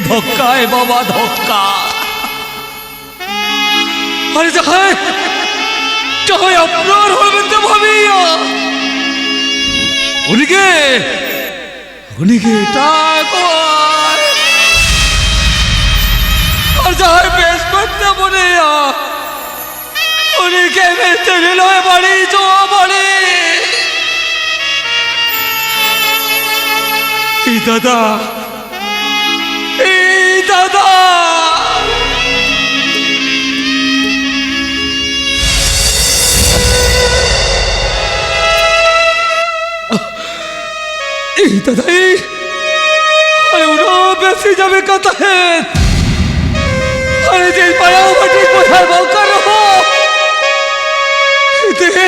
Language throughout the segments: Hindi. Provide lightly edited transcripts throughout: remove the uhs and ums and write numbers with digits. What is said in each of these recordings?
धक्का है बाबा धक्का अरे चाहे अपनार होबेन भाबिया उनके और चाहे बेस करते बोले उनके बेचते नीलोए बड़ी जो बड़ी दादा दादा दादा अरे उन्होंने बेसी जावे कहता है अरे जिस पाया बटी को हर बार कर रहा इतने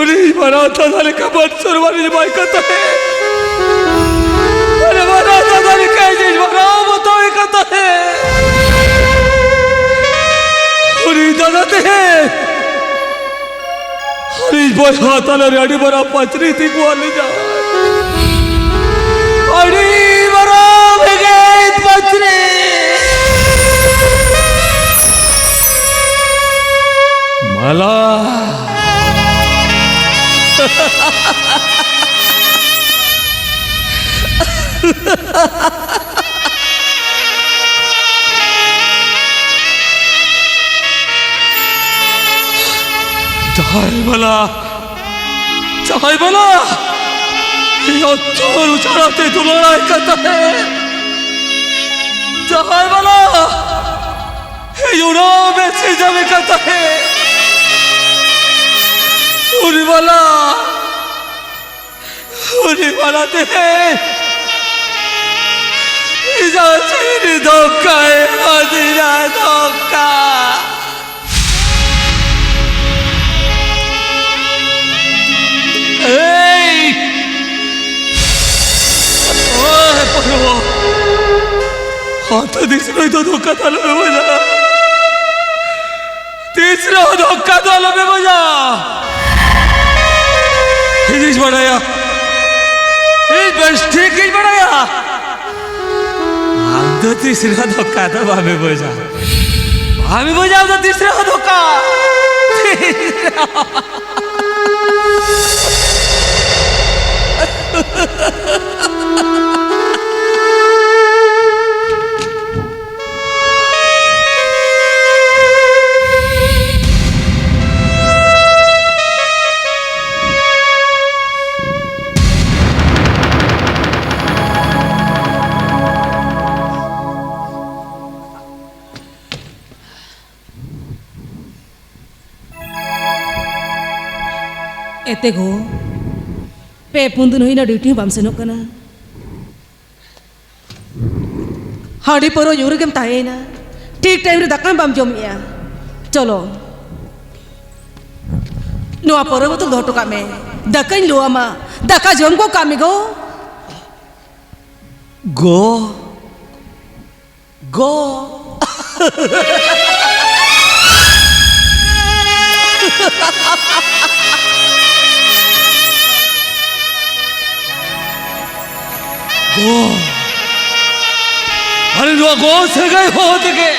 उन्हें बना था साले का बट सरवानी जमाई कहता है अरे बना था साले का जिस बना बताओ ये कहता है उन्हें दादा ते अरे इस बार हाथा ना रेडी बना पचरी थी को आने जा अरे बना भेगे पचरी माला चाहे भला चोर उछाड़ते तुलना करता है चाहे भला यूरोप में सीधा में करता है उन्हीं वाला ते इजाज़त धोखा है मदीना धोखा हाँ तो तीसरा तो धोखा था लो बजा तीसरा धोखा था लो बजा हिज बढ़ाया हिज बस ठीक हिज बढ़ाया हम तो तीसरा धोखा था भाभी बजा तो तीसरा धोखा एते गो पे पुंदुन होइना ड्यूटी बाम सेनोक कना हाड़ी परो यूरगेम ताहेना ठीक टाइम रे दाका बाम जमिया चलो नोआ परो तो दोटो का में दाकाइन लोआमा दाका जम को कामी गो गो अरे गो से गए हो तके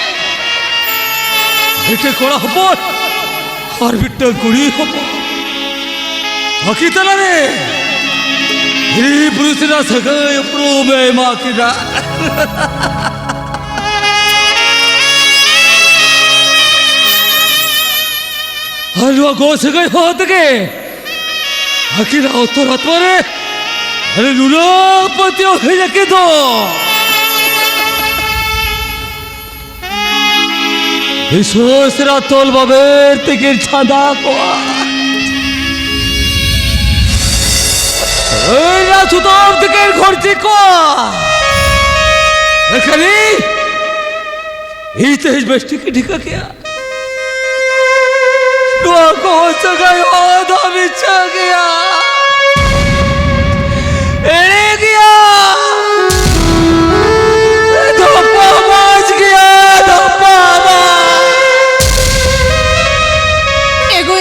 हेटे कोड़ा हपन और बिट्टा कुड़ी हपन बाकी तला रे हिरी पुरुषरा सगाई प्रोबे माकिरा हलवा गो सगाई होत के आखिर उत्तर आत्मारे अरे लुना पतियो है जाके दो विश्वासरा तोल बाबेर तिकिर छादा को ना सुताम तिकिर खर्ची को देखली इस तेज बेस्टी की ढिका क्या दुआ को सगाई हो दाविचा गया एड़े गया धप्पा माच गया धप्पा एगो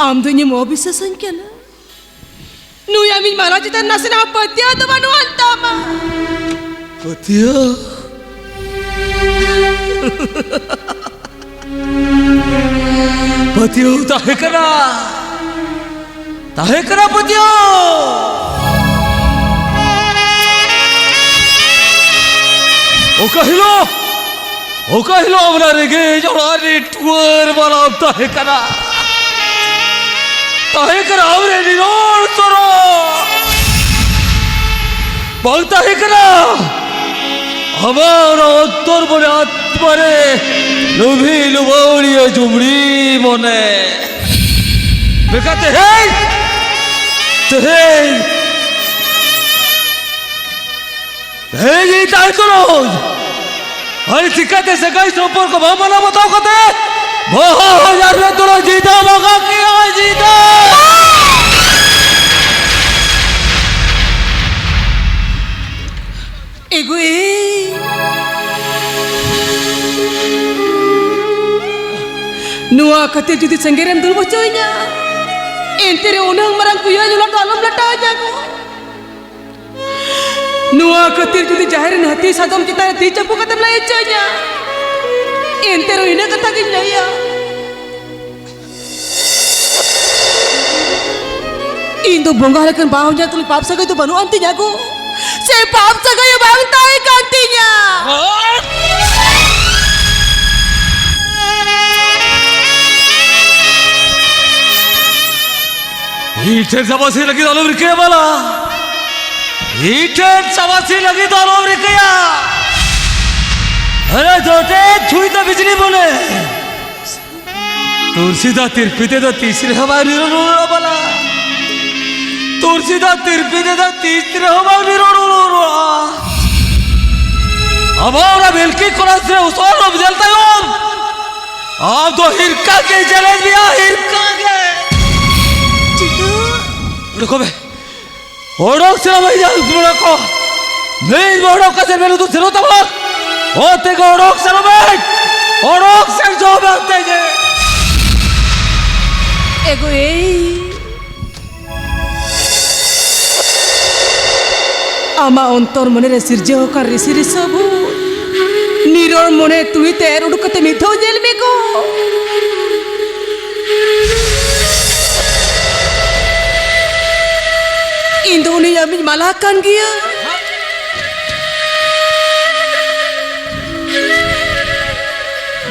आमदनी मोबिस संख्या ना नु यामी महाराज तर नसना पत्या तो बनु अंतामा पतिया पतियो ताहे करा पतियो ओ कहिलो हमरा रेगे जोड़ा रे टूर वाला ताहे करा हमरे निरोड़ तोरो बोलता है करा हमारा उत्तर बने आत्मारे लुभी लुबावलिया जुमड़ी मोने बेकाते हैं ये ताई तो रोज अरे सिक्काते सगाई संपर्क को मामला बताओ कते 2000 में तो जीता मौका किया जीता एगो नुआ कते जुदी संगेरम दुल बचोइnya entere onang marang kuya julat dalam lata jago नुआ कते जुदी जाहिर हती सादम चिता ती चपु कते lai echanya entere ina kata ginaya indo bongga lekan bawnya tu pap sagai tu banu anti jago saya pap sagai bang tai kantinya heater सवासी लगी दालो रिकया वाला हीटर सवासी लगी दालो रिकया अरे जोटे छुई तो बिजली बोले तुलसीदा तिरपीते तो तीसरे हमारी रोड़ा वाला तुलसीदा तिरपीते तो तीसरे हमारी रोड़ा अब और बिल्की कोला से उस और अब जलता है आप तो हिरका के जले दिया हिरका के रुको बे ओडोक से भाई जा तुमरा को नहीं ओडोक का से मेरे तो सिरो तब होते को ओडोक से भाई ओडोक से जो बैठते जे एगो आमा अंतर मने रे सिरजे होकर ऋषि सब निरोल मने तुई तेर उडकते मिथो जेल में को Indonesia min malakan dia.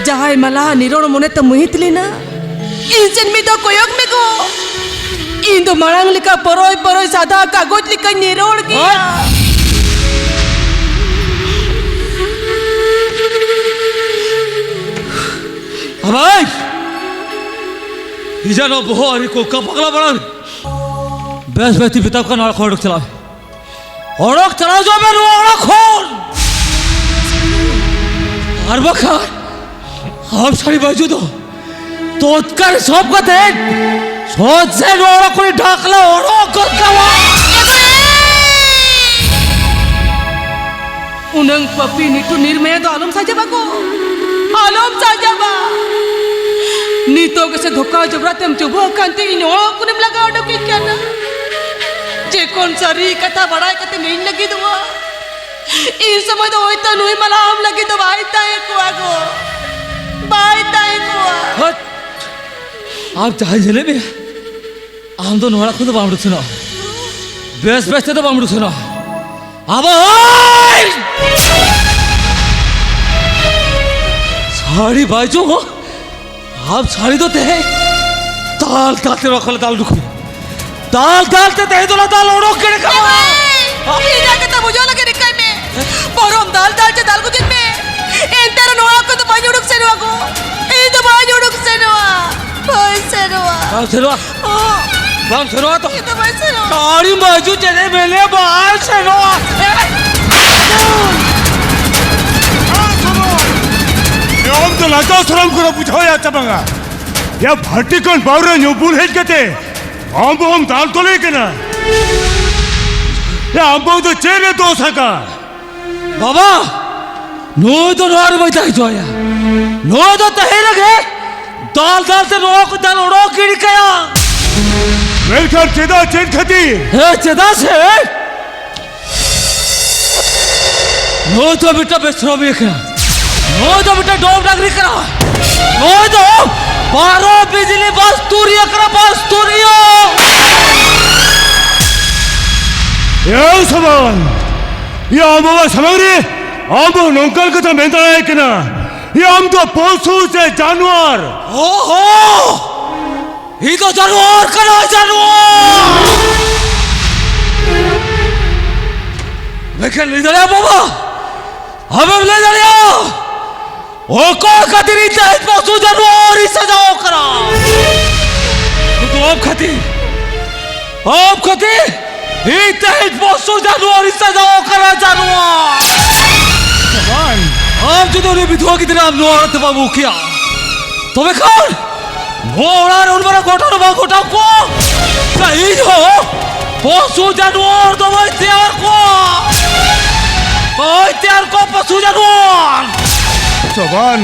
Jahai malah niron mone temuhit lina. Insen mi to koyok me ko. Indo marang lika poroi sada kagoj lika niron kia. Amai, ijano boho ari ko kapakla baran. बस बैठी पिता का नाल खोड़ चला जो मैं रोड़ा खोल हर वक्त हम सारी बाजू तो उत्कर सब का थे सोच से रोड़ा कोई ढाकला ओड़ो कर कवा उनंग पपी नीतु निर्मय तो आलम साजा बाको आलम साजा बा नीतो कैसे धोखा जबराते हम चुबो कांति इन ओड़ो कुनिम लगा ओडो की क्या ना जे कौन सारी कथा बड़ाई कते नहीं लगी दुआ इन समय तो होता नुई मला आम लगी तो बाईता है कुआ गो बाईता है कुआ हट आप चाहे जले भी आम तो नोड़ा खुद बामड़ू सुनो बेस बेस तो बामड़ू सुनो अब साड़ी बाजू हो आप साड़ी तो ते ताल तालते रखल ताल रुको ताल तालते ते तो ताल ओड़ो के का ये के तो मुझे लगे निकल में परम दाल दाल चे दाल को दिन में एंटर नोआ को तो बाजू उड़क से नोआ को ए तो बाजू उड़क से नोआ कोई से नोआ बाम सेनवा बाम सेनवा तो ये तो बाई से नोआ साड़ी बाजू चले मेले बाल सेनवा हम तो लाचा सलाम करो बुझाओ या चबंगा या भट्टिकन बावरे न्यू बुल हेड कते हम दाल तो लेके ना या हम तो चेरे दो सका बाबा नो तो नोर बैठा ही जोया नो तो तहे लगे दाल दाल से नो को दाल ओड़ो किड़ गया वेलकम चेदा चेद खती हे चेदा से नो तो बेटा बेसरो भी करा नो तो बेटा डोब डागरी करा नो तो बारो बिजली बस तूरिया करा बस तूरियो या सबन या हम बाबा समगरी हम नौकर को तो मेंदा है कि ना ये हम तो पशु से जानवर ओहो ये तो जानवर करो जानवर मैं क्या ले जा रहा बाबा हमें ले जा रहा ओ को कतरी चाहे पशु जानवर ही सजाओ करा तो आप खती इतने पशु जानवर ही सजाओ करा जानवर सबन आप जो दोनों विधवा की तरह नोरा तबा मुखिया तो मैं कौन नोरा रे उन बड़ा गोटा रो गोटा को सही हो पशु जानवर तो मैं तैयार को पशु जानवर सबन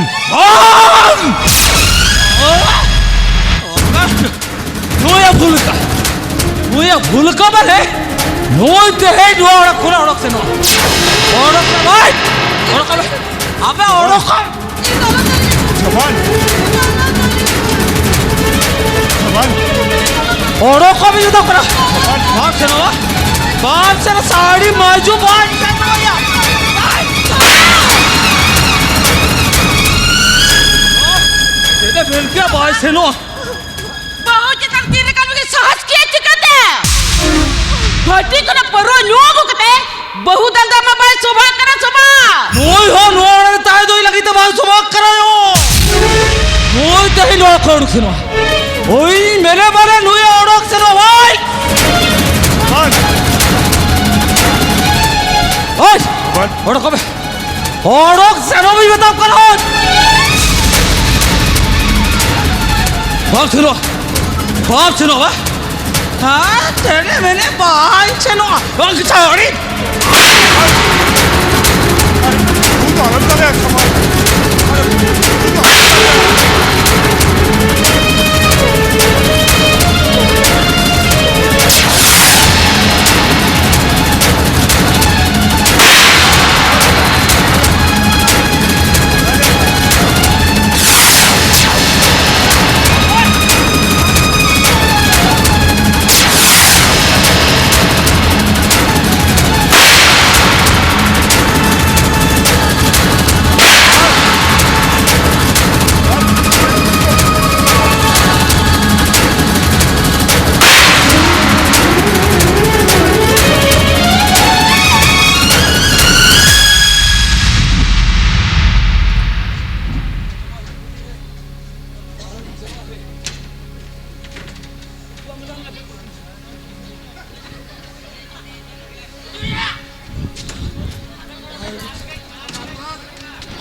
नोया भूल का बने नोय ते है नोरा खुला ओड़क से नो ओड़क से भाई ओड़क में अबे ओड़क सबन सबन ओड़क को भी तो करा बाप से ना साड़ी माजू बात से नोया ये फिर क्या बात से नो बहुत जतन तीन काल में साहस किए चिकते भट्टी को ना परो न्यो को कते बहुत दलदा में बाय शोभा करा शोभा नोय हो नोड़ ताय दोई लगी तो बात सुबह करायो नोय ते ही नोड़ खोड़ से नो ओई मेरे बारे नोय ओड़क से नो भाई ओए ओड़क में ओड़क से नो भी बताओ करो बाप सुनो बा हाँ तेरे मैंने बाल सुनो बाल छोड़ी तू तो अलग तरह सबन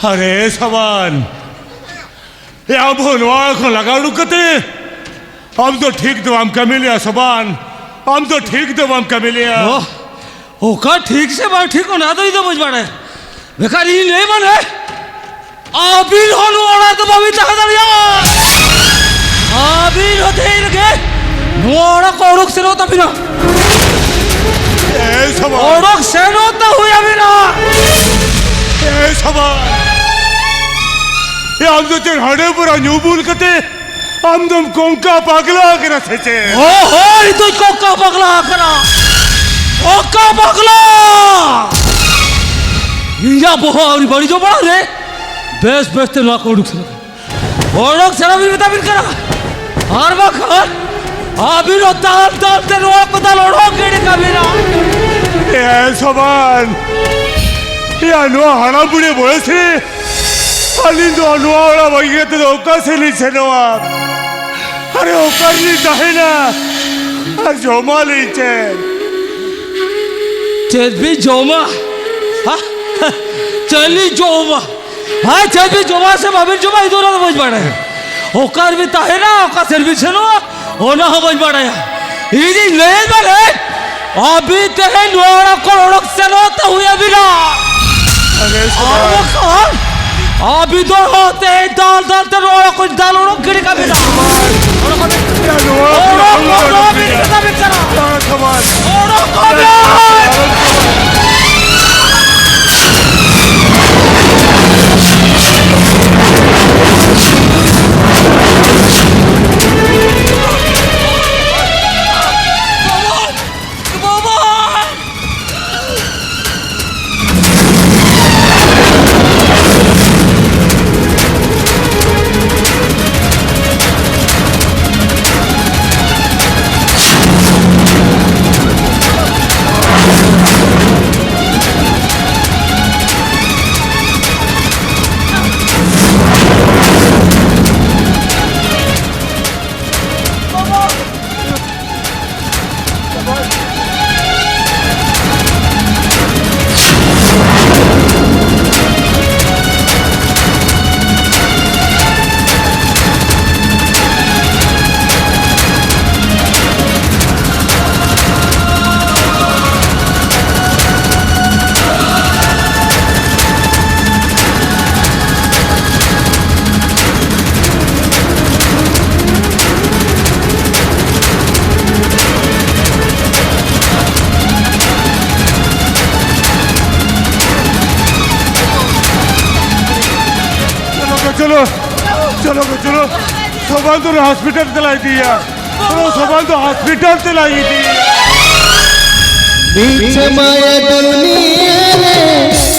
अरे सबन या भोनवा को लगाड़ू कते हम तो ठीक दवाम कमिलिया सबन हम तो ठीक दवाम कमिलिया ओ का ठीक से बात ठीक होना तो ही तो बुझ पड़े बेकार ही नहीं बने आबिर होनो ओड़ा तो बाबी तक दरिया आबिर होते ही लगे नोड़ा को रुक से रोता बिना সবাই ওরক সেনতা হয়ে যাবে না সবাই আমদম হাড়ে পুরা নিউবুল কতে আমদম কোঙ্কা পাগলা করে সেছে ও হই তুই কোকা পাগলা করা কোকা পাগলা ইয়া বহরি বড়ি जो बड़ा रे बेस बेस ते ना कोडुक से ओरक सेना भी बिताबिन करा আর বাখার আবির তাল তাল তে নো কথা লড়ো কেড়ে কাবিরা সবাই নো হাড়া বুড়ে বলেছে আলিন্দো নোয়ালা বাইগেতে ওকা সেলিছে নোয়া আরে ওকারনি দাহে না আর জমা লিছে चेदबी जोमा हाँ चली जोमा हाँ चेदबी जोमा से बाबिर जोमा इधर ना बज पड़ा है ओकर भी ताहे ना ओकर सर्विस है ना ओ ना हो बज पड़ा है इधी ले बने अभी तेरे नोरा करोड़ से नो तो हुआ भी ना अभी तो होते दाल दाल ते नोरा कुछ दाल उड़ो गिर का भी ना चलो चलो चलो सबान तो हॉस्पिटल चलाई दिया चलो सबान तो हॉस्पिटल चलाई दी बीच माया दुनिया रे